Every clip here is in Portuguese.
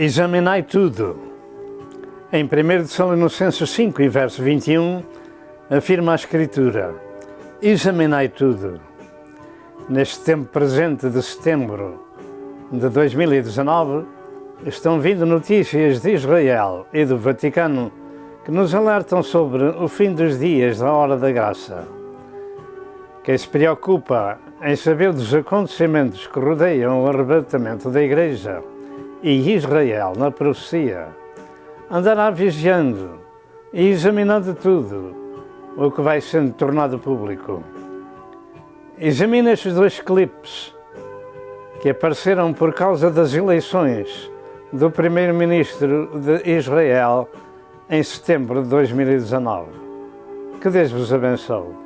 Examinai tudo. Em 1 de São Inocêncio 5 e verso 21, afirma a Escritura: examinai tudo. Neste tempo presente de setembro de 2019, estão vindo notícias de Israel e do Vaticano que nos alertam sobre o fim dos dias da hora da graça. Quem se preocupa em saber dos acontecimentos que rodeiam o arrebatamento da Igreja e Israel na profecia, andará vigiando e examinando tudo o que vai sendo tornado público. Examine estes dois clipes que apareceram por causa das eleições do primeiro-ministro de Israel em setembro de 2019. Que Deus vos abençoe.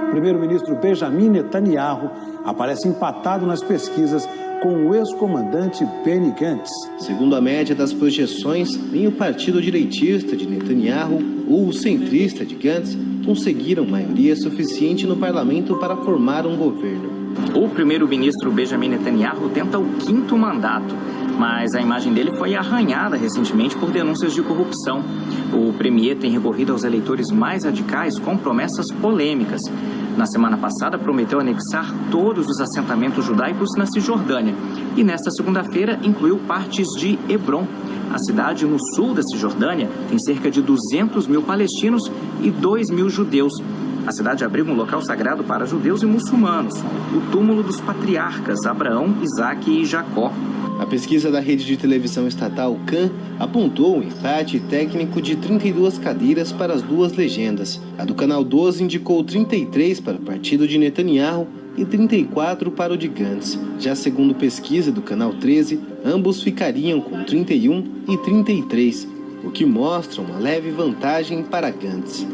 O primeiro-ministro Benjamin Netanyahu aparece empatado nas pesquisas com o ex-comandante Benny Gantz. Segundo a média das projeções, nem o partido direitista de Netanyahu ou o centrista de Gantz conseguiram maioria suficiente no parlamento para formar um governo. O primeiro-ministro Benjamin Netanyahu tenta o 5º mandato, mas a imagem dele foi arranhada recentemente por denúncias de corrupção. O premier tem recorrido aos eleitores mais radicais com promessas polêmicas. Na semana passada, prometeu anexar todos os assentamentos judaicos na Cisjordânia. E nesta segunda-feira, incluiu partes de Hebron. A cidade no sul da Cisjordânia tem cerca de 200 mil palestinos e 2 mil judeus. A cidade abriga um local sagrado para judeus e muçulmanos, o túmulo dos patriarcas Abraão, Isaque e Jacó. A pesquisa da rede de televisão estatal Kan apontou um empate técnico de 32 cadeiras para as duas legendas. A do Canal 12 indicou 33 para o partido de Netanyahu e 34 para o de Gantz. Já segundo pesquisa do Canal 13, ambos ficariam com 31 e 33, o que mostra uma leve vantagem para Gantz.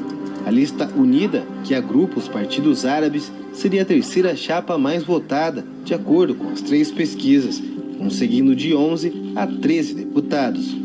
A lista unida, que agrupa os partidos árabes, seria a terceira chapa mais votada, de acordo com as 3 pesquisas, conseguindo de 11 a 13 deputados.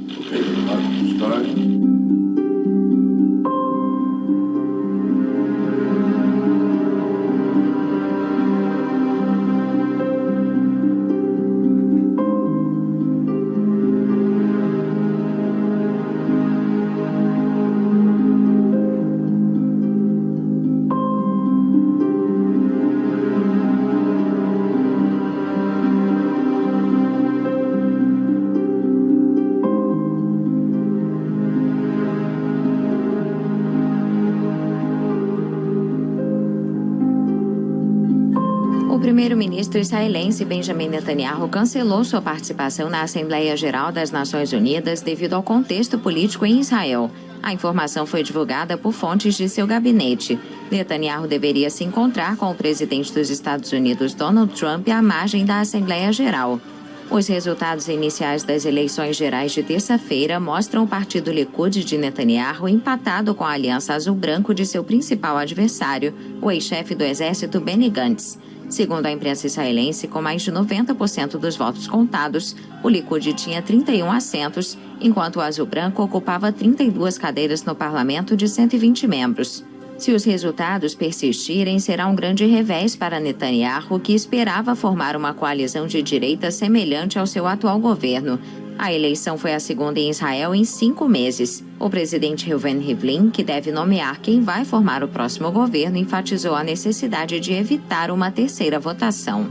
O primeiro-ministro israelense Benjamin Netanyahu cancelou sua participação na Assembleia Geral das Nações Unidas devido ao contexto político em Israel. A informação foi divulgada por fontes de seu gabinete. Netanyahu deveria se encontrar com o presidente dos Estados Unidos, Donald Trump, à margem da Assembleia Geral. Os resultados iniciais das eleições gerais de terça-feira mostram o partido Likud de Netanyahu empatado com a aliança azul-branco de seu principal adversário, o ex-chefe do exército Benny Gantz. Segundo a imprensa israelense, com mais de 90% dos votos contados, o Likud tinha 31 assentos, enquanto o azul-branco ocupava 32 cadeiras no parlamento de 120 membros. Se os resultados persistirem, será um grande revés para Netanyahu, que esperava formar uma coalizão de direita semelhante ao seu atual governo. A eleição foi a segunda em Israel em 5 meses. O presidente Reuven Rivlin, que deve nomear quem vai formar o próximo governo, enfatizou a necessidade de evitar uma terceira votação.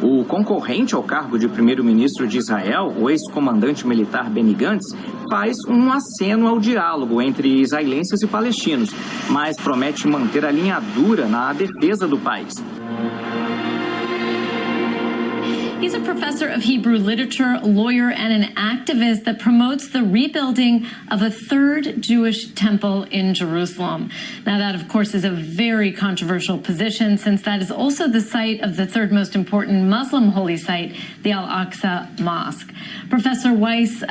O O concorrente ao cargo de primeiro-ministro de Israel, o ex-comandante militar Benny Gantz, faz um aceno ao diálogo entre israelenses e palestinos, mas promete manter a linha dura na defesa do país. He's a professor of Hebrew literature, a lawyer, and an activist that promotes the rebuilding of a third Jewish temple in Jerusalem. Now, that, of course, is a very controversial position, since that is also the site of the third most important Muslim holy site, the Al-Aqsa Mosque. Professor Weiss,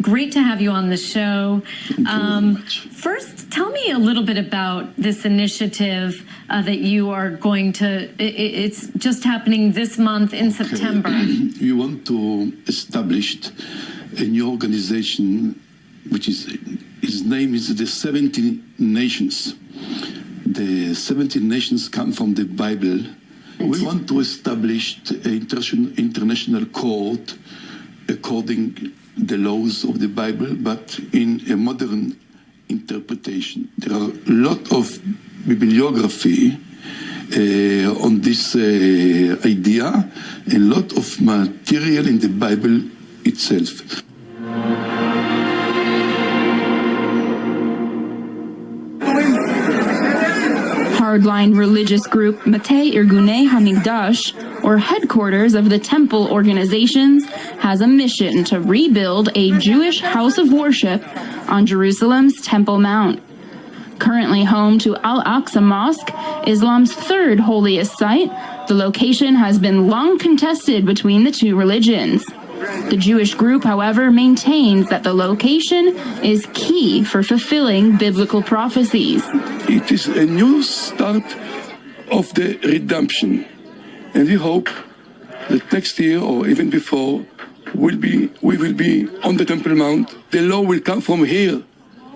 great to have you on the show. Thank you very much. First, tell me a little bit about this initiative that you are going to, it's just happening this month in September. We want to establish a new organization, which is, its name is the 70 Nations. The 70 nations come from the Bible. We want to establish an international court according the laws of the Bible, but in a modern interpretation. There are a lot of bibliography on this idea, a lot of material in the Bible itself. Hardline religious group Matei Irgunei Hamikdash, or headquarters of the temple organizations, has a mission to rebuild a Jewish house of worship on Jerusalem's Temple Mount. Currently home to Al-Aqsa Mosque, Islam's third holiest site, the location has been long contested between the two religions. The Jewish group, however, maintains that the location is key for fulfilling biblical prophecies. It is a new start of the redemption, and we hope that next year or even before we will be on the Temple Mount. The law will come from here.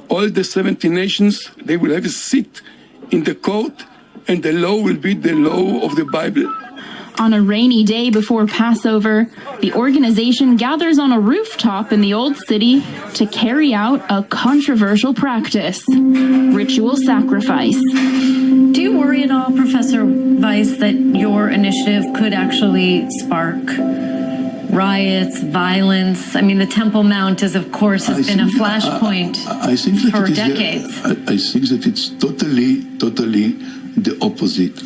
All the 70 nations, they will have a seat in the court, and the law will be the law of the Bible. On a rainy day before Passover, the organization gathers on a rooftop in the Old City to carry out a controversial practice, ritual sacrifice. Do you worry at all, Professor Weiss, that your initiative could actually spark riots, violence? I mean, the Temple Mount has been a flashpoint for decades. I think that it's totally the opposite.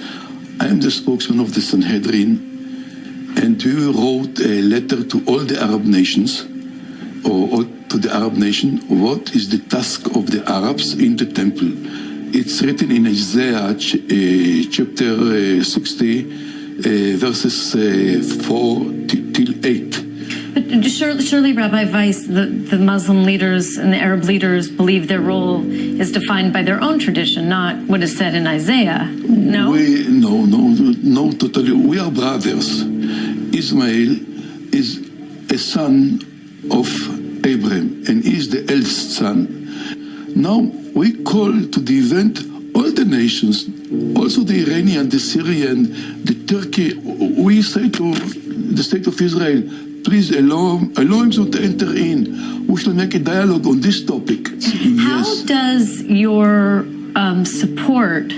I am the spokesman of the Sanhedrin, and we wrote a letter to all the Arab nations, or to the Arab nation, what is the task of the Arabs in the temple. It's written in Isaiah chapter 60, verses 4 till 8. But surely, Rabbi Weiss, the Muslim leaders and the Arab leaders believe their role is defined by their own tradition, not what is said in Isaiah. No? No, totally. We are brothers. Ismail is a son of Abraham, and he is the eldest son. Now we call to the event all the nations, also the Iranian, the Syrian, the Turkey. We say to the state of Israel, please allow him to enter in. We shall make a dialogue on this topic. How does your support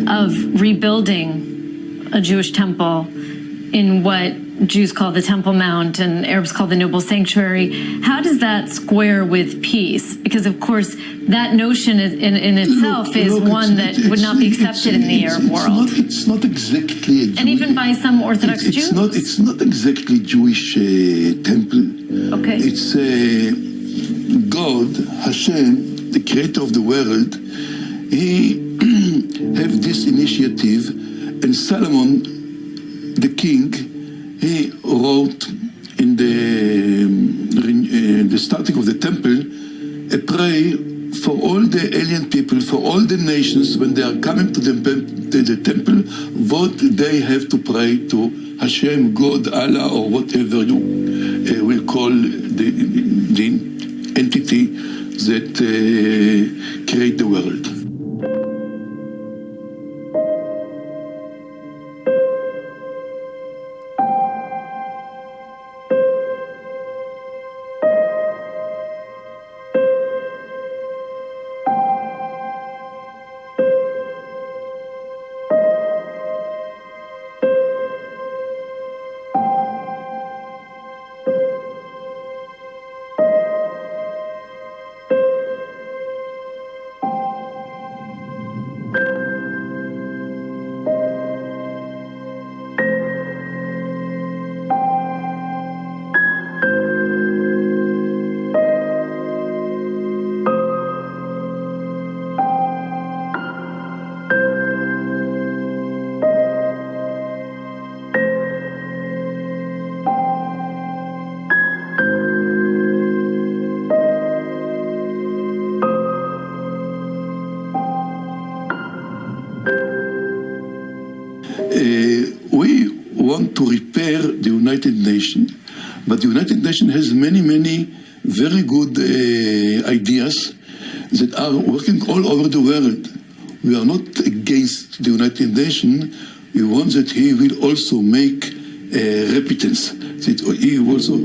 of rebuilding a Jewish temple in what Jews call the Temple Mount and Arabs call the Noble Sanctuary, how does that square with peace? Because, of course, that notion in itself is one that would not be accepted in the Arab world. It's not exactly a Jewish, and even by some Orthodox Jews? It's not exactly Jewish temple. Okay. It's God, Hashem, the creator of the world. He have this initiative, and Solomon, the king, he wrote in the starting of the temple a prayer for all the alien people, for all the nations, when they are coming to the temple, what they have to pray to Hashem, God, Allah, or whatever you will call the entity that create the world. We want to repair the United Nations, but the United Nations has many very good ideas that are working all over the world. We are not against the United Nations. We want that he will also make repentance. That he will also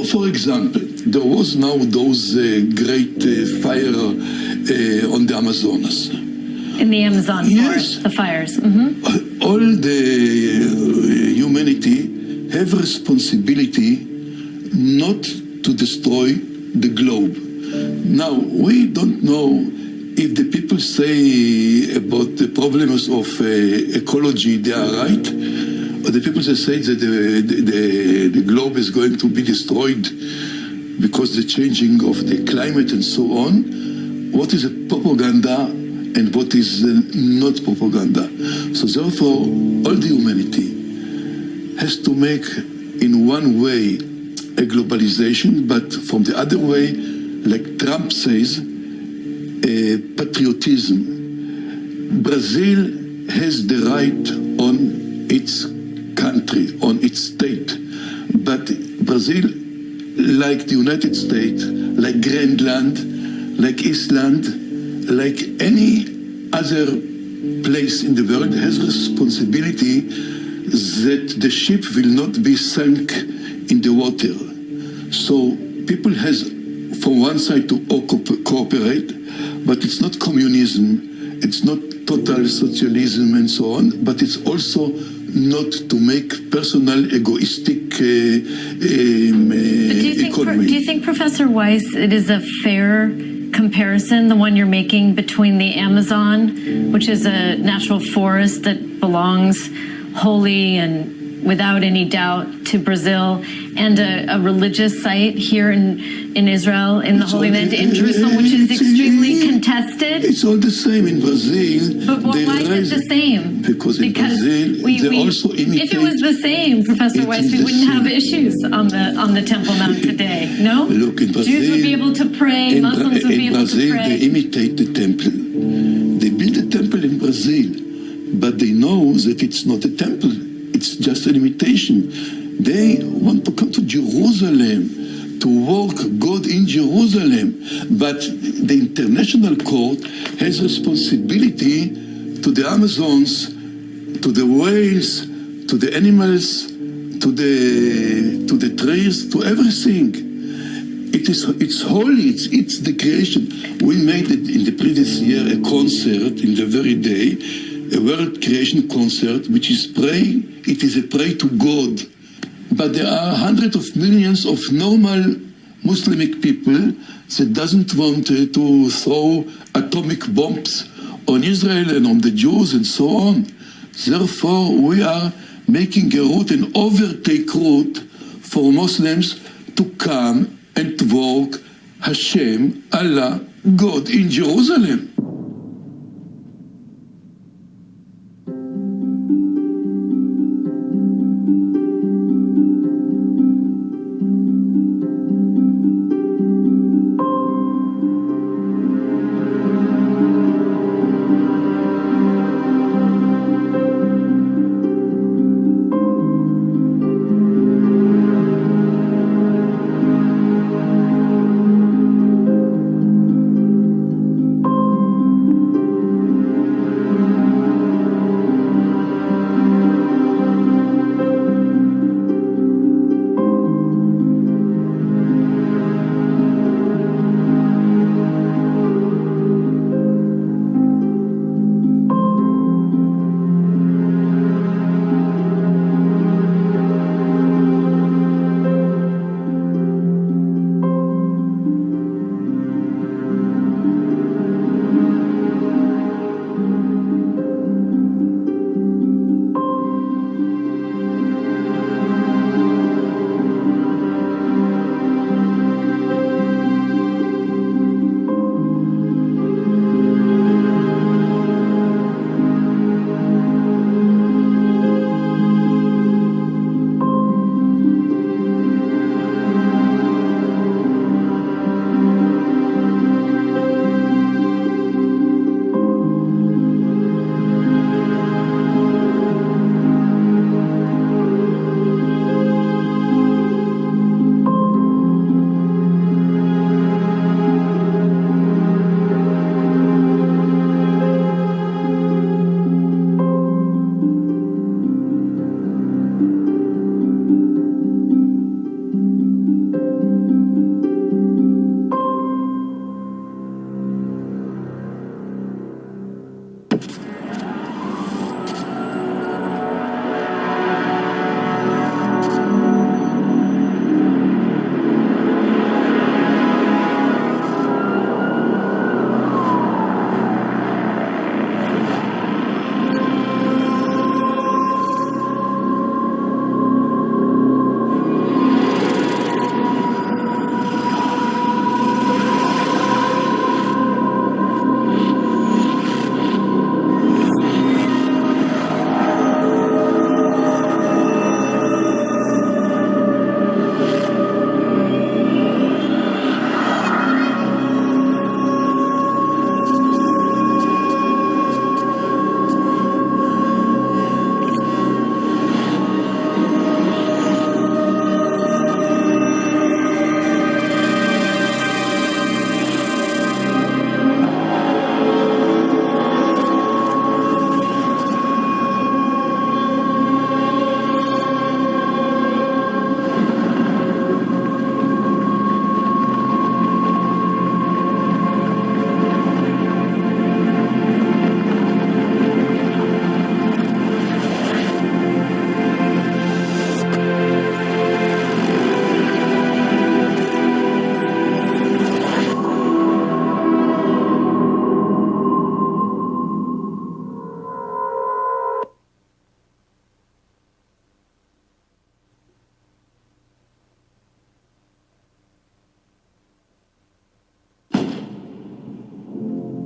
for example, there was now those great fire on the Amazonas. In the Amazon forest, the fires. Mm-hmm. All the humanity have responsibility not to destroy the globe. Now, we don't know if the people say about the problems of ecology, they are right, or the people that say that the globe is going to be destroyed because the changing of the climate and so on. What is a propaganda and what is not propaganda? So therefore, all the humanity has to make in one way a globalization, but from the other way, like Trump says, patriotism. Brazil has the right on its country, on its state, but Brazil, like the United States, like Greenland, like Iceland, like any other place in the world, has responsibility that the ship will not be sunk in the water. So people has from one side to cooperate, but it's not communism, it's not total socialism and so on, but it's also not to make personal egoistic economy. Do you think, Professor Weiss, it is a fair comparison, the one you're making between the Amazon, which is a natural forest that belongs wholly and without any doubt to Brazil, and a religious site here in Israel, in the Holy Land, in Jerusalem, which is extremely contested? It's all the same in Brazil. But why is it the same? Because in Brazil, they also imitate. If it was the same, Professor Weiss, we wouldn't have issues on the Temple Mount today, no? Look, in Brazil, Jews would be able to pray, Muslims would be able to pray. In Brazil, they imitate the temple. They build a temple in Brazil, but they know that it's not a temple. It's just an imitation. They want to come to Jerusalem, to work God in Jerusalem. But the international court has responsibility to the Amazons, to the whales, to the animals, to the trees, to everything. It's holy, it's the creation. We made it in the previous year a concert in the very day, a world creation concert, which is praying. It is a prayer to God. But there are hundreds of millions of normal Muslimic people that doesn't want to throw atomic bombs on Israel and on the Jews and so on. Therefore, we are making a route, an overtake route for Muslims to come and to work Hashem, Allah, God in Jerusalem.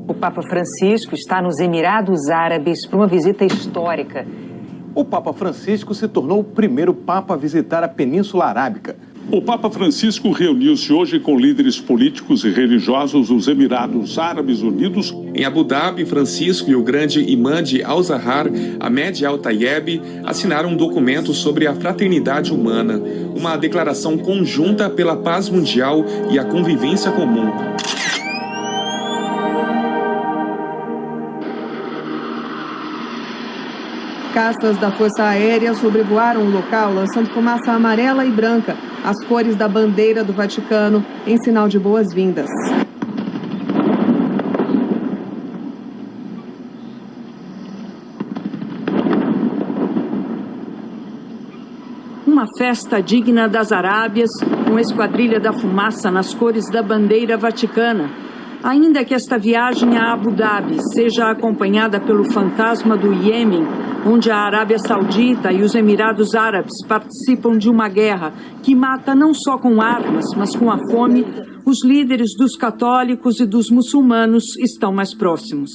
O Papa Francisco está nos Emirados Árabes para uma visita histórica. O Papa Francisco se tornou o primeiro Papa a visitar a Península Arábica. O Papa Francisco reuniu-se hoje com líderes políticos e religiosos dos Emirados Árabes Unidos. Em Abu Dhabi, Francisco e o grande imã de Al-Zahar, Ahmed Al-Tayeb, assinaram um documento sobre a fraternidade humana, uma declaração conjunta pela paz mundial e a convivência comum. Caças da Força Aérea sobrevoaram o local, lançando fumaça amarela e branca, as cores da bandeira do Vaticano, em sinal de boas-vindas. Uma festa digna das Arábias, com esquadrilha da fumaça nas cores da bandeira vaticana. Ainda que esta viagem a Abu Dhabi seja acompanhada pelo fantasma do Iêmen, onde a Arábia Saudita e os Emirados Árabes participam de uma guerra que mata não só com armas, mas com a fome, os líderes dos católicos e dos muçulmanos estão mais próximos.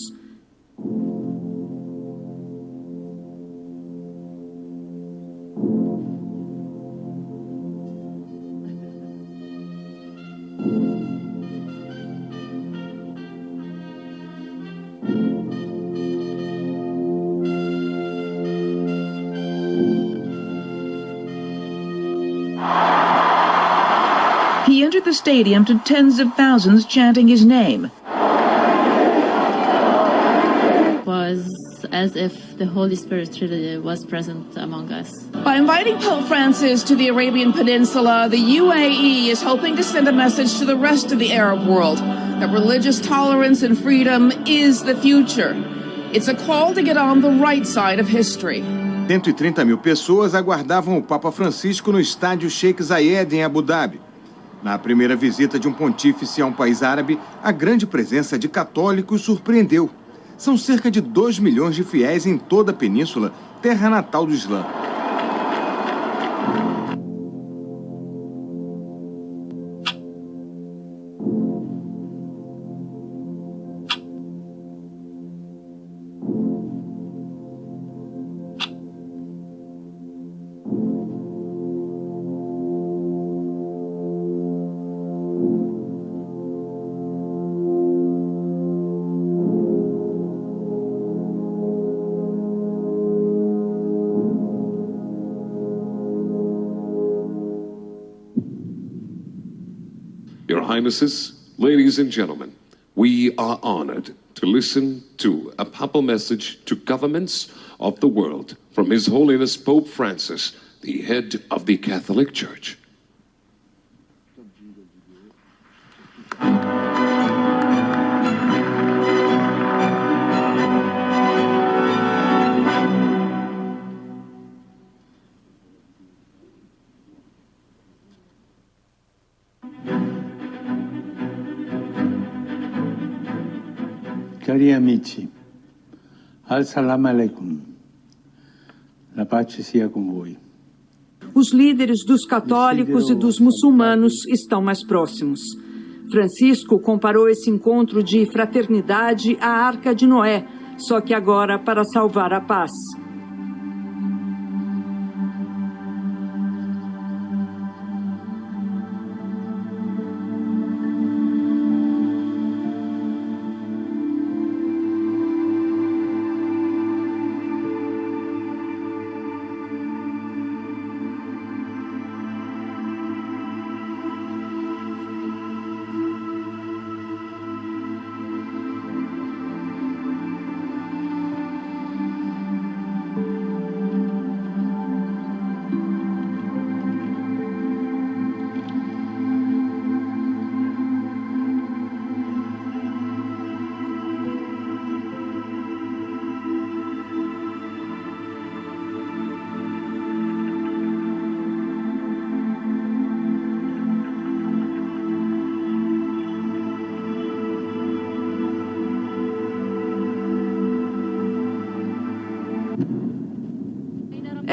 He entered the stadium to tens of thousands chanting his name. It was as if the Holy Spirit really was present among us. By inviting Pope Francis to the Arabian Peninsula, the UAE is hoping to send a message to the rest of the Arab world that religious tolerance and freedom is the future. It's a call to get on the right side of history. 130.000 pessoas aguardavam o Papa Francisco no estádio Sheikh Zayed, em Abu Dhabi. Na primeira visita de um pontífice a um país árabe, a grande presença de católicos surpreendeu. São cerca de 2 milhões de fiéis em toda a península, terra natal do Islã. Your Highnesses, ladies and gentlemen, we are honored to listen to a papal message to governments of the world from His Holiness Pope Francis, the head of the Catholic Church. Cari amici, Assalamu alaikum. La pace sia com voi. Os líderes dos católicos e dos muçulmanos estão mais próximos. Francisco comparou esse encontro de fraternidade à Arca de Noé, só que agora para salvar a paz.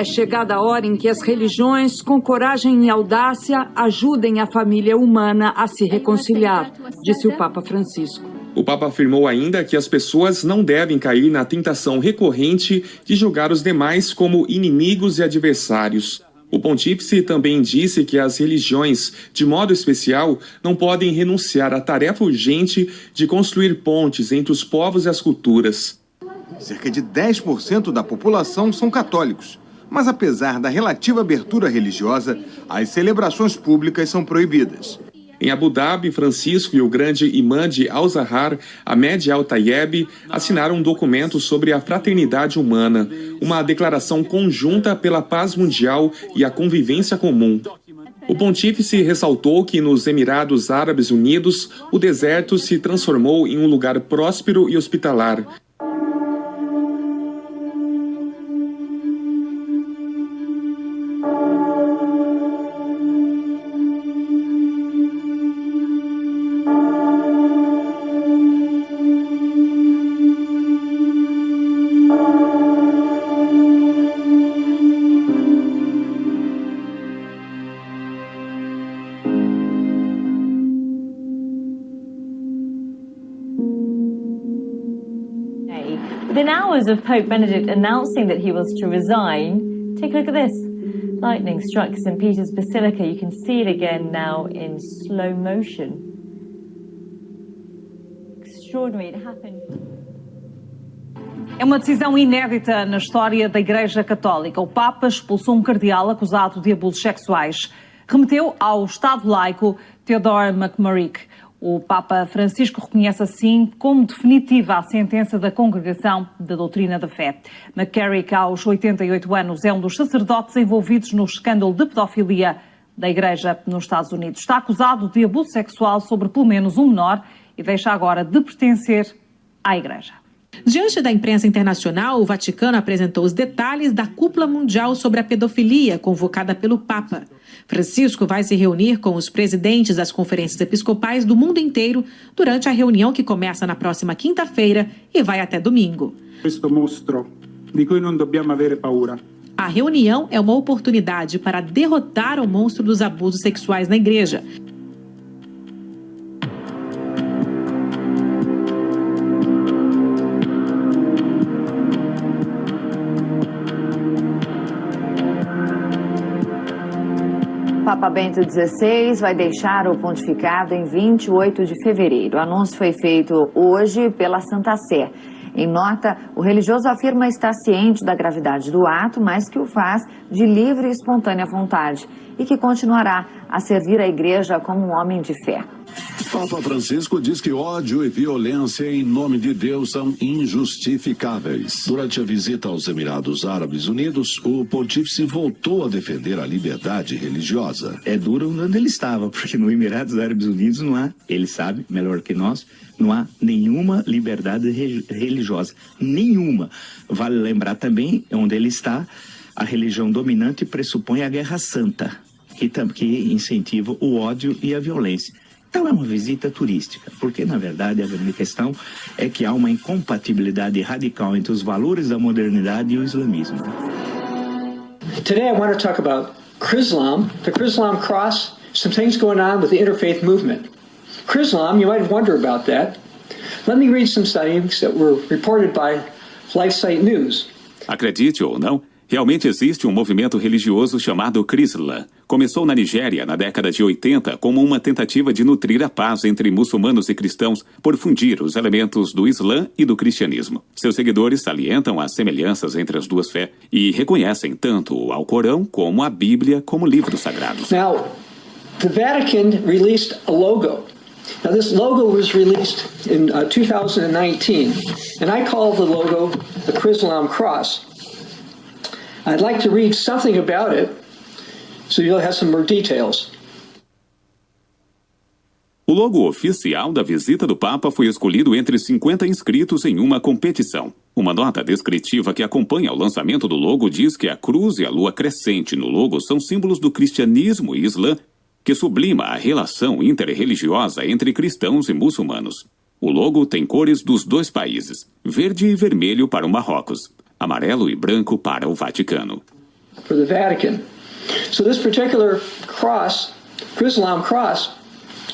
É chegada a hora em que as religiões, com coragem e audácia, ajudem a família humana a se reconciliar, disse o Papa Francisco. O Papa afirmou ainda que as pessoas não devem cair na tentação recorrente de julgar os demais como inimigos e adversários. O pontífice também disse que as religiões, de modo especial, não podem renunciar à tarefa urgente de construir pontes entre os povos e as culturas. Cerca de 10% da população são católicos. Mas apesar da relativa abertura religiosa, as celebrações públicas são proibidas. Em Abu Dhabi, Francisco e o grande imã de Al-Zahar, Ahmed Al-Tayeb, assinaram um documento sobre a fraternidade humana, uma declaração conjunta pela paz mundial e a convivência comum. O pontífice ressaltou que nos Emirados Árabes Unidos, o deserto se transformou em um lugar próspero e hospitalar. Within hours of Pope Benedict announcing that he was to resign, take a look at this. Lightning struck St. Peter's Basilica. You can see it again now in slow motion. Extraordinary. It happened. É uma decisão inédita na história da Igreja Católica. O Papa expulsou um cardeal acusado de abusos sexuais. Remeteu ao Estado laico Theodore McMurrick. O Papa Francisco reconhece assim como definitiva a sentença da Congregação da Doutrina da Fé. McCarrick, aos 88 anos, é um dos sacerdotes envolvidos no escândalo de pedofilia da Igreja nos Estados Unidos. Está acusado de abuso sexual sobre pelo menos um menor e deixa agora de pertencer à Igreja. Diante da imprensa internacional, o Vaticano apresentou os detalhes da Cúpula Mundial sobre a Pedofilia, convocada pelo Papa. Francisco vai se reunir com os presidentes das conferências episcopais do mundo inteiro durante a reunião que começa na próxima quinta-feira e vai até domingo. Questo mostro di cui non dobbiamo avere paura. A reunião é uma oportunidade para derrotar o monstro dos abusos sexuais na igreja. Papa Bento XVI vai deixar o pontificado em 28 de fevereiro. O anúncio foi feito hoje pela Santa Sé. Em nota, o religioso afirma estar ciente da gravidade do ato, mas que o faz de livre e espontânea vontade e que continuará a servir a Igreja como um homem de fé. Papa Francisco diz que ódio e violência em nome de Deus são injustificáveis. Durante a visita aos Emirados Árabes Unidos, o pontífice voltou a defender a liberdade religiosa. É duro onde ele estava, porque no Emirados Árabes Unidos não há, ele sabe melhor que nós, não há nenhuma liberdade religiosa. Nenhuma. Vale lembrar também, onde ele está, a religião dominante pressupõe a guerra santa, que incentiva o ódio e a violência. Então é uma visita turística, porque na verdade a grande questão é que há uma incompatibilidade radical entre os valores da modernidade e o islamismo. Today I want to talk about Chrislam, the Chrislam cross, some things going on with the interfaith movement. Chrislam, you might wonder about that. Let me read some studies that were reported by LifeSite News. Acredite ou não, realmente existe um movimento religioso chamado Chrislam. Começou na Nigéria na década de 80 como uma tentativa de nutrir a paz entre muçulmanos e cristãos por fundir os elementos do Islã e do cristianismo. Seus seguidores salientam as semelhanças entre as duas fés e reconhecem tanto o Alcorão como a Bíblia como livros sagrados. Now, the Vatican released a logo. Now, this logo was released in 2019, and I call the logo the Chrislam Cross. I'd like to read something about it, so you'll have some more details. O logo oficial da visita do Papa foi escolhido entre 50 inscritos em uma competição. Uma nota descritiva que acompanha o lançamento do logo diz que a cruz e a lua crescente no logo são símbolos do cristianismo e Islã, que sublima a relação interreligiosa entre cristãos e muçulmanos. O logo tem cores dos dois países, verde e vermelho para o Marrocos, amarelo e branco para o Vaticano. For the Vatican. So this particular cross, Chrislam cross,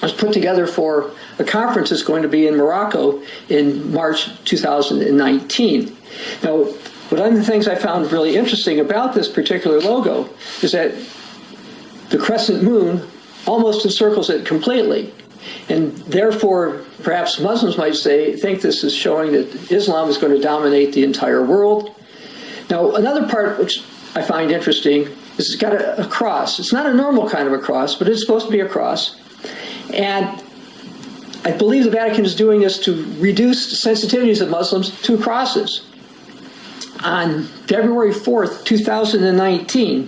was put together for a conference that's going to be in Morocco in March 2019. Now, one of the things I found really interesting about this particular logo is that the crescent moon almost encircles it completely. And therefore, perhaps Muslims might think this is showing that Islam is going to dominate the entire world. Now, another part which I find interesting is it's got a cross. It's not a normal kind of a cross, but it's supposed to be a cross. And I believe the Vatican is doing this to reduce sensitivities of Muslims to crosses. On February 4th, 2019,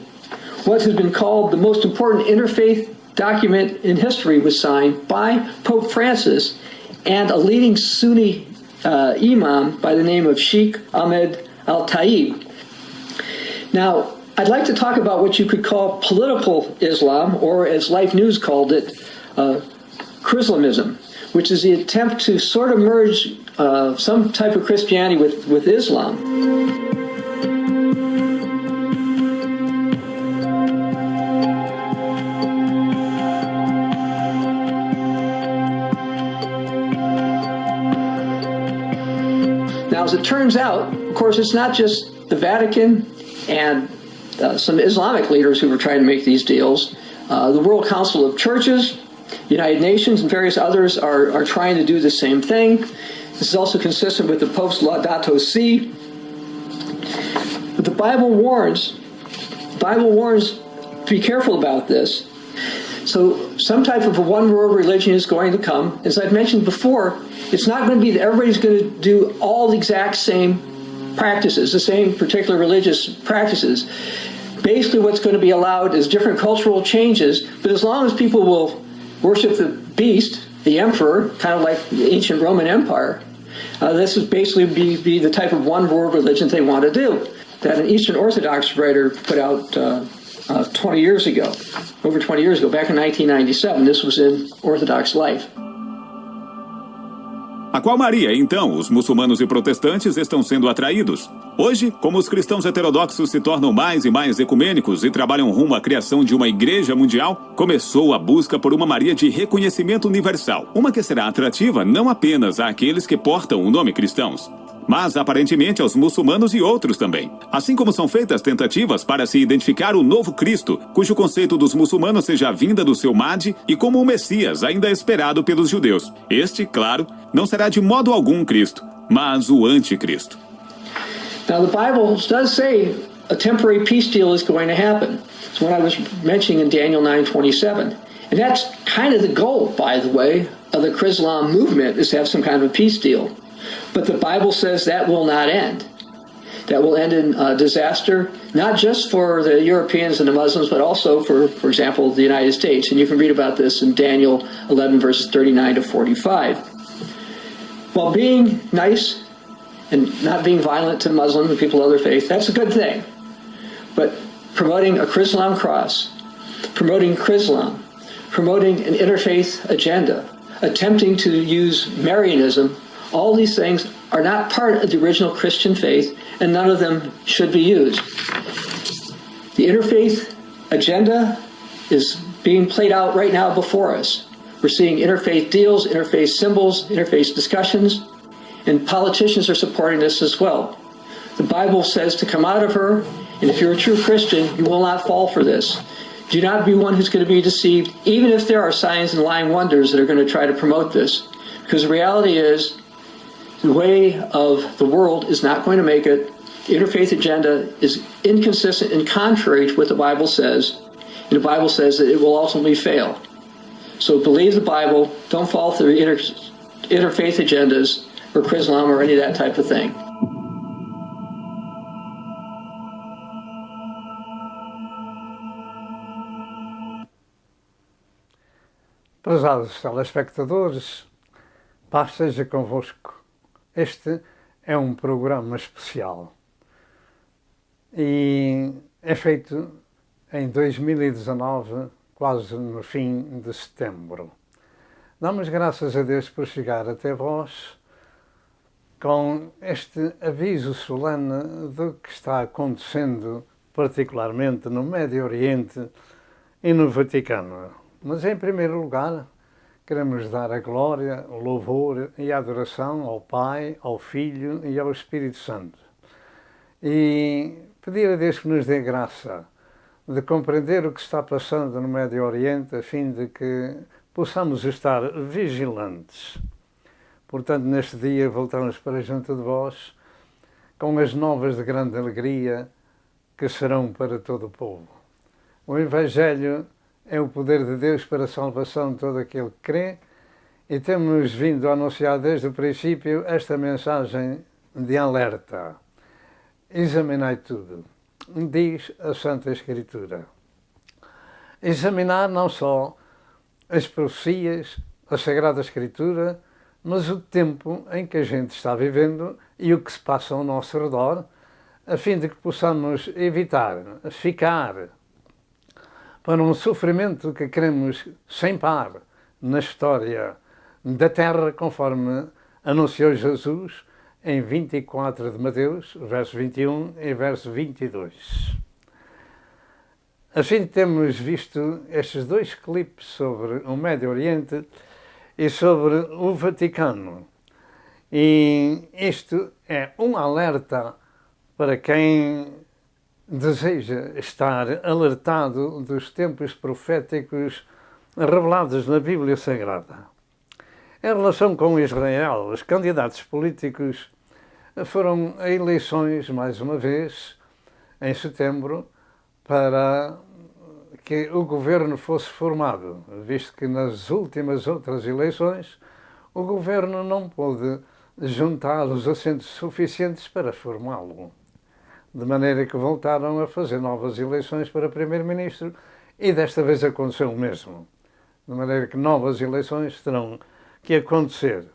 what has been called the most important interfaith document in history was signed by Pope Francis and a leading Sunni imam by the name of Sheikh Ahmed Al-Taib. Now, I'd like to talk about what you could call political Islam, or as Life News called it, Chrislamism, which is the attempt to sort of merge some type of Christianity with Islam. Now, as it turns out, of course, it's not just the Vatican and some Islamic leaders who were trying to make these deals. The World Council of Churches, United Nations, and various others are trying to do the same thing. This is also consistent with the Pope's Laudato Si. But the Bible warns, be careful about this. So some type of a one-world religion is going to come. As I've mentioned before, it's not going to be that everybody's going to do all the exact same practices, the same particular religious practices. Basically what's going to be allowed is different cultural changes, but as long as people will worship the beast, the emperor, kind of like the ancient Roman Empire, this would basically be the type of one-world religion they want to do, that an Eastern Orthodox writer put out 20 years ago, over 20 years ago, back in 1997. This was in Orthodox Life. A qual Maria, então, os muçulmanos e protestantes estão sendo atraídos? Hoje, como os cristãos heterodoxos se tornam mais e mais ecumênicos e trabalham rumo à criação de uma igreja mundial, começou a busca por uma Maria de reconhecimento universal, uma que será atrativa não apenas àqueles que portam o nome cristãos, mas aparentemente aos muçulmanos e outros também. Assim como são feitas tentativas para se identificar o novo Cristo, cujo conceito dos muçulmanos seja a vinda do seu Mahdi e como o Messias ainda esperado pelos judeus. Este, claro, não será de modo algum Cristo, mas o anticristo. Now the Bible does say a temporary peace deal is going to happen. It's what I was mentioning in Daniel 9:27. And that's kind of the goal, by the way, of the Chrislam movement, is to have some kind of a peace deal. But the Bible says that will not end. That will end in disaster, not just for the Europeans and the Muslims, but also for example, the United States. And you can read about this in Daniel 11, verses 39 to 45. While being nice and not being violent to Muslims and people of other faiths, that's a good thing. But promoting a Chrislam cross, promoting Chrislam, promoting an interfaith agenda, attempting to use Marianism. All these things are not part of the original Christian faith, and none of them should be used. The interfaith agenda is being played out right now before us. We're seeing interfaith deals, interfaith symbols, interfaith discussions, and politicians are supporting this as well. The Bible says to come out of her, and if you're a true Christian, you will not fall for this. Do not be one who's going to be deceived, even if there are signs and lying wonders that are going to try to promote this. Because the reality is, the way of the world is not going to make it. The interfaith agenda is inconsistent and contrary to what the Bible says. And the Bible says that it will ultimately fail. So believe the Bible. Don't fall for the interfaith agendas or Islam or any of that type of thing. Prezados telespectadores, paz seja convosco. Este é um programa especial e é feito em 2019, quase no fim de setembro. Damos graças a Deus por chegar até vós com este aviso solene do que está acontecendo, particularmente no Médio Oriente e no Vaticano. Mas, em primeiro lugar, queremos dar a glória, o louvor e a adoração ao Pai, ao Filho e ao Espírito Santo. E pedir a Deus que nos dê graça de compreender o que está passando no Médio Oriente, a fim de que possamos estar vigilantes. Portanto, neste dia voltamos para junto de vós com as novas de grande alegria que serão para todo o povo. O Evangelho é o poder de Deus para a salvação de todo aquele que crê e temos vindo a anunciar desde o princípio esta mensagem de alerta. Examinai tudo, diz a Santa Escritura. Examinar não só as profecias, a Sagrada Escritura, mas o tempo em que a gente está vivendo e o que se passa ao nosso redor, a fim de que possamos evitar ficar para um sofrimento que queremos sem par na história da Terra, conforme anunciou Jesus em 24 de Mateus, verso 21 e verso 22. Assim temos visto estes dois clipes sobre o Médio Oriente e sobre o Vaticano. E isto é um alerta para quem deseja estar alertado dos tempos proféticos revelados na Bíblia Sagrada. Em relação com Israel, os candidatos políticos foram a eleições, mais uma vez, em setembro, para que o governo fosse formado, visto que nas últimas outras eleições o governo não pôde juntar os assentos suficientes para formá-lo. De maneira que voltaram a fazer novas eleições para primeiro-ministro e desta vez aconteceu o mesmo. De maneira que novas eleições terão que acontecer.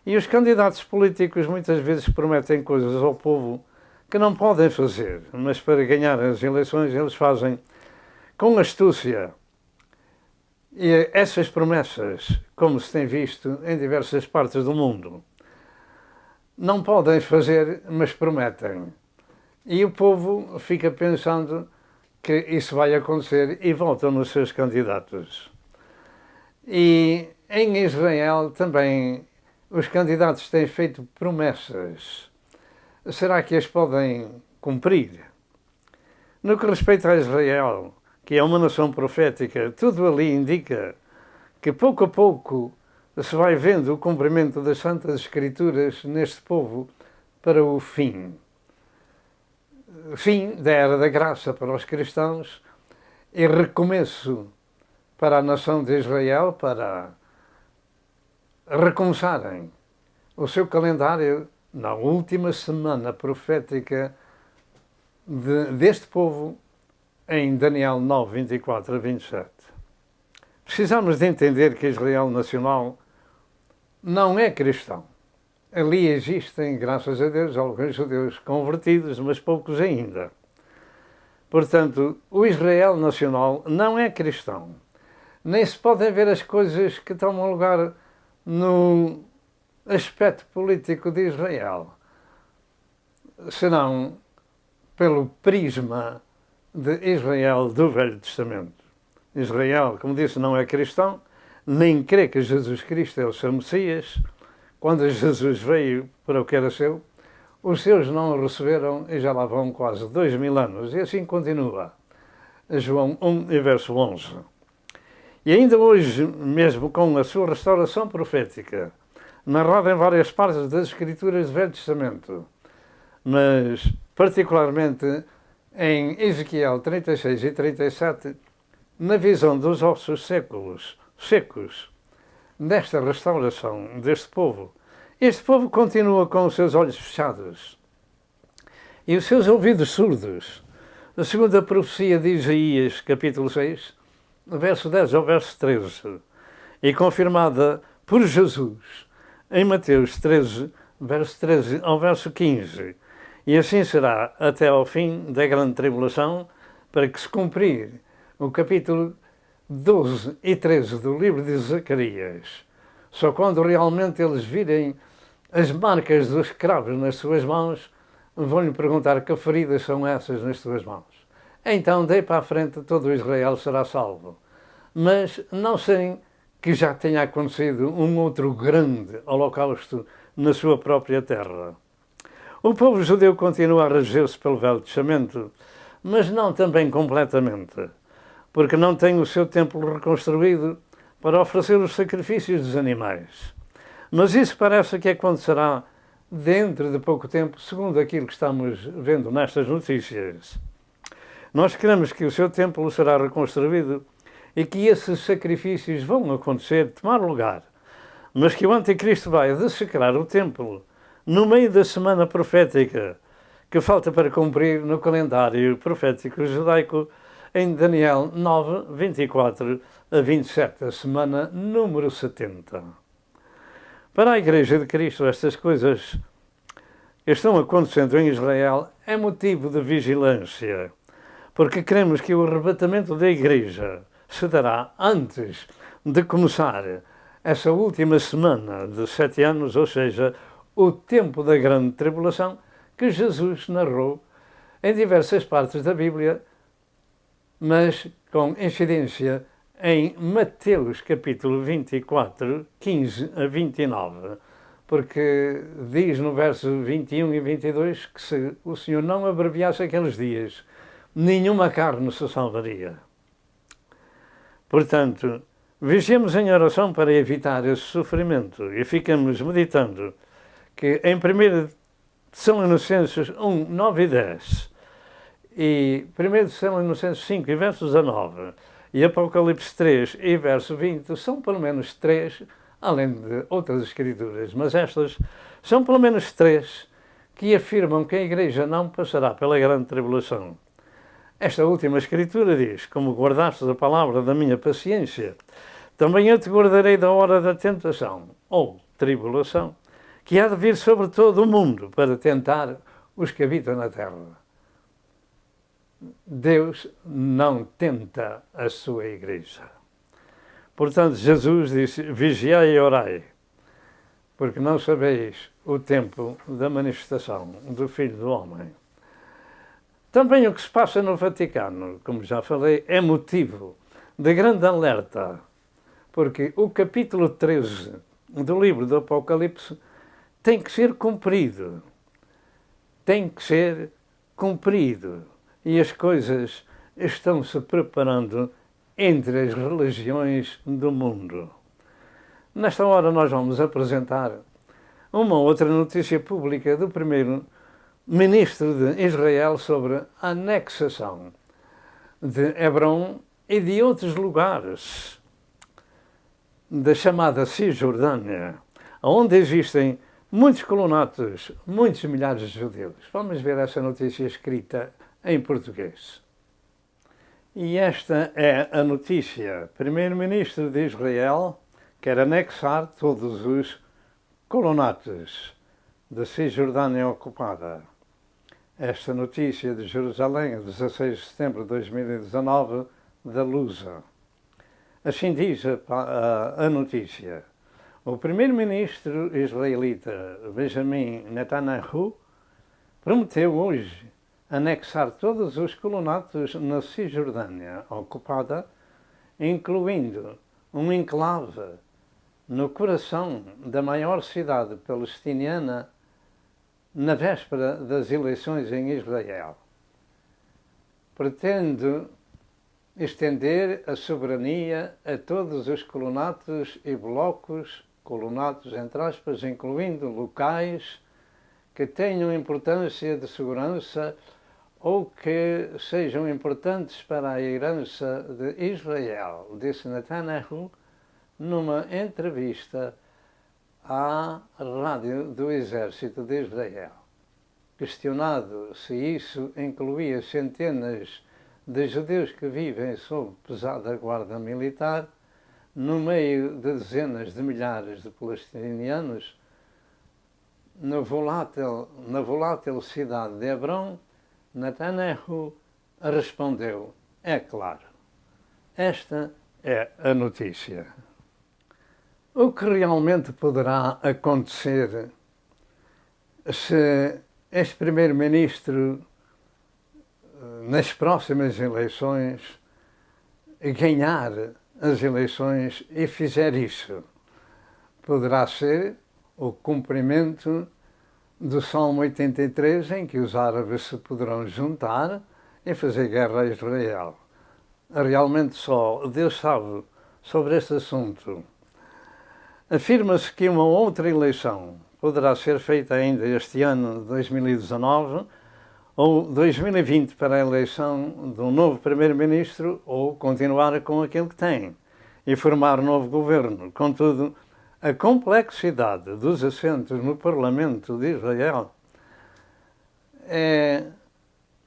E os candidatos políticos muitas vezes prometem coisas ao povo que não podem fazer, mas para ganhar as eleições eles fazem com astúcia. E essas promessas, como se tem visto em diversas partes do mundo, não podem fazer, mas prometem. E o povo fica pensando que isso vai acontecer e votam nos seus candidatos. E em Israel também os candidatos têm feito promessas. Será que as podem cumprir? No que respeita a Israel, que é uma nação profética, tudo ali indica que pouco a pouco se vai vendo o cumprimento das Santas Escrituras neste povo para o fim. Fim da Era da Graça para os cristãos e recomeço para a nação de Israel, para recomeçarem o seu calendário na última semana profética deste povo em Daniel 9, 24 a 27. Precisamos de entender que Israel nacional não é cristão. Ali existem, graças a Deus, alguns judeus convertidos, mas poucos ainda. Portanto, o Israel nacional não é cristão. nem se podem ver as coisas que tomam lugar no aspecto político de Israel, senão pelo prisma de Israel do Velho Testamento. Israel, como disse, não é cristão, nem crê que Jesus Cristo é o seu Messias. Quando Jesus veio para o que era seu, os seus não o receberam e já lá vão quase 2000 anos. E assim continua. João 1 e verso 11. E ainda hoje, mesmo com a sua restauração profética, narrada em várias partes das Escrituras do Velho Testamento, mas particularmente em Ezequiel 36 e 37, na visão dos ossos secos, desta restauração deste povo. Este povo continua com os seus olhos fechados e os seus ouvidos surdos. Segundo a profecia de Isaías, capítulo 6, verso 10 ao verso 13, e confirmada por Jesus em Mateus 13, verso 13 ao verso 15. E assim será até ao fim da grande tribulação, para que se cumprir o capítulo 12 e 13 do livro de Zacarias. Só quando realmente eles virem as marcas dos cravos nas suas mãos, vão-lhe perguntar que feridas são essas nas suas mãos. Então, daí para a frente, todo Israel será salvo. Mas não sem que já tenha acontecido um outro grande holocausto na sua própria terra. O povo judeu continua a reger-se pelo Velho Testamento, mas não também completamente, porque não tem o seu templo reconstruído para oferecer os sacrifícios dos animais. Mas isso parece que acontecerá dentro de pouco tempo, segundo aquilo que estamos vendo nestas notícias. Nós queremos que o seu templo será reconstruído e que esses sacrifícios vão acontecer, tomar lugar, mas que o Anticristo vai dessecrar o templo no meio da semana profética que falta para cumprir no calendário profético judaico em Daniel 9, 24 a 27, a semana número 70. Para a Igreja de Cristo, estas coisas que estão acontecendo em Israel é motivo de vigilância, porque queremos que o arrebatamento da Igreja se dará antes de começar essa última semana de 7 anos, ou seja, o tempo da grande tribulação, que Jesus narrou em diversas partes da Bíblia, mas com incidência em Mateus capítulo 24, 15 a 29, porque diz no verso 21 e 22 que se o Senhor não abreviasse aqueles dias, nenhuma carne se salvaria. Portanto, vigiemos em oração para evitar esse sofrimento e ficamos meditando que em 1 Tessalonicenses 1, 9 e 10 e 1 Tessalonicenses 5 e verso 19 e Apocalipse 3 e verso 20 são pelo menos 3, além de outras escrituras, mas estas são pelo menos 3 que afirmam que a Igreja não passará pela grande tribulação. Esta última escritura diz: como guardaste a palavra da minha paciência, também eu te guardarei da hora da tentação, ou tribulação, que há de vir sobre todo o mundo para tentar os que habitam na terra. Deus não tenta a sua Igreja. Portanto, Jesus disse: vigiai e orai, porque não sabeis o tempo da manifestação do Filho do Homem. Também o que se passa no Vaticano, como já falei, é motivo de grande alerta, porque o capítulo 13 do livro do Apocalipse tem que ser cumprido. Tem que ser cumprido. E as coisas estão-se preparando entre as religiões do mundo. Nesta hora nós apresentar uma outra notícia pública do primeiro-ministro de Israel sobre a anexação de Hebrom e de outros lugares da chamada Cisjordânia, onde existem muitos colonatos, muitos milhares de judeus. Vamos ver essa notícia escrita em português. E esta é a notícia. Primeiro-ministro de Israel quer anexar todos os colonatos da Cisjordânia ocupada. Esta notícia de Jerusalém, 16 de setembro de 2019, da Lusa. Assim diz a notícia. O primeiro-ministro israelita Benjamin Netanyahu prometeu hoje anexar todos os colonatos na Cisjordânia ocupada, incluindo um enclave no coração da maior cidade palestiniana na véspera das eleições em Israel. Pretende estender a soberania a todos os colonatos e blocos, colonatos entre aspas, incluindo locais que tenham importância de segurança ou que sejam importantes para a herança de Israel, disse Netanyahu numa entrevista à rádio do Exército de Israel. Questionado se isso incluía centenas de judeus que vivem sob pesada guarda militar, no meio de dezenas de milhares de palestinianos, na volátil cidade de Hebron, Netanyahu respondeu: é claro. Esta é a notícia. O que realmente poderá acontecer se este primeiro-ministro, nas próximas eleições, ganhar as eleições e fizer isso? Poderá ser o cumprimento do Salmo 83, em que os árabes se poderão juntar e fazer guerra a Israel. Realmente só Deus sabe sobre este assunto. Afirma-se que uma outra eleição poderá ser feita ainda este ano, 2019, ou 2020, para a eleição de um novo primeiro-ministro, ou continuar com aquele que tem e formar um novo governo. Contudo, a complexidade dos assentos no Parlamento de Israel é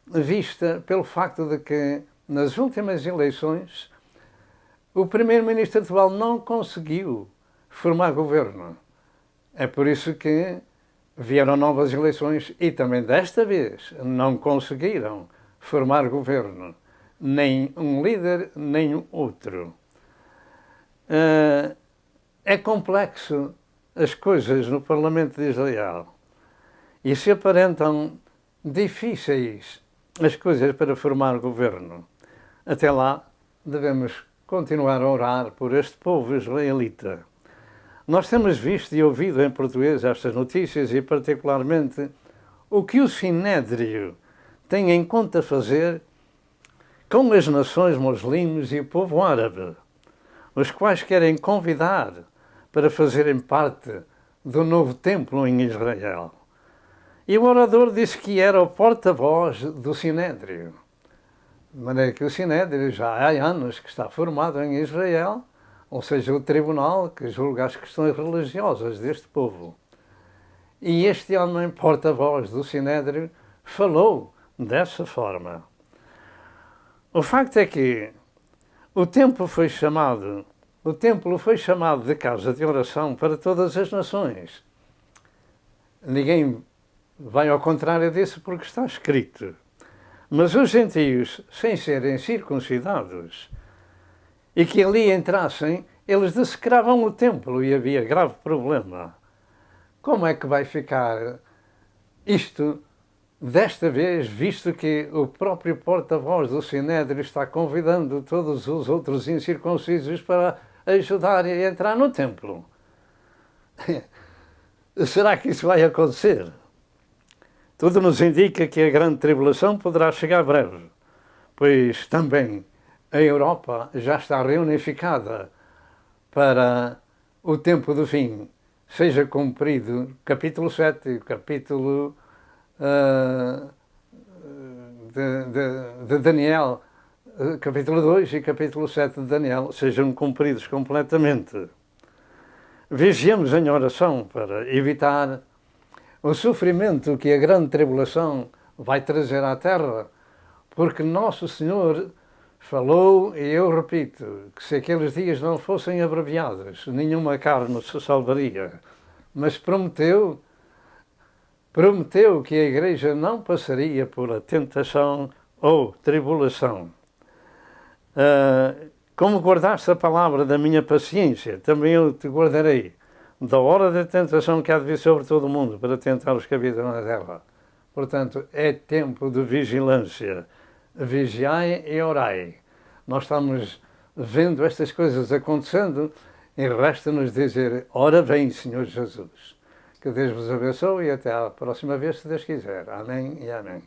vista pelo facto de que, nas últimas eleições, o primeiro-ministro atual não conseguiu formar governo. É por isso que vieram novas eleições e também desta vez não conseguiram formar governo. Nem um líder, nem um outro. É complexo as coisas no Parlamento de Israel e se aparentam difíceis as coisas para formar governo. Até lá, devemos continuar a orar por este povo israelita. Nós temos visto e ouvido em português estas notícias e, particularmente, o que o Sinédrio tem em conta fazer com as nações muslimas e o povo árabe, os quais querem convidar para fazerem parte do novo templo em Israel. E o orador disse que era o porta-voz do Sinédrio. De maneira que o Sinédrio já há anos que está formado em Israel, ou seja, o tribunal que julga as questões religiosas deste povo. E este homem, porta-voz do Sinédrio, falou dessa forma. O facto é que o templo foi chamado de casa de oração para todas as nações. Ninguém vai ao contrário disso porque está escrito. Mas os gentios, sem serem circuncidados, e que ali entrassem, eles dessecravam o templo e havia grave problema. Como é que vai ficar isto desta vez, visto que o próprio porta-voz do Sinédrio está convidando todos os outros incircuncisos para ajudarem a entrar no templo? Será que isso vai acontecer? Tudo nos indica que a grande tribulação poderá chegar breve, pois também a Europa já está reunificada para o tempo do fim, seja cumprido capítulo 7, capítulo de Daniel, capítulo 2 e capítulo 7 de Daniel, sejam cumpridos completamente. Vigiemos em oração para evitar o sofrimento que a grande tribulação vai trazer à Terra, porque Nosso Senhor falou, e eu repito, que se aqueles dias não fossem abreviados, nenhuma carne se salvaria. Mas prometeu que a Igreja não passaria por a tentação ou tribulação. Como guardaste a palavra da minha paciência, também eu te guardarei da hora da tentação que há de vir sobre todo o mundo para tentar os que habitam na terra. Portanto, é tempo de vigilância. Vigiai e orai. Nós estamos vendo estas coisas acontecendo e resta-nos dizer, ora bem, Senhor Jesus. Que Deus vos abençoe e até à próxima vez, se Deus quiser. Amém e amém.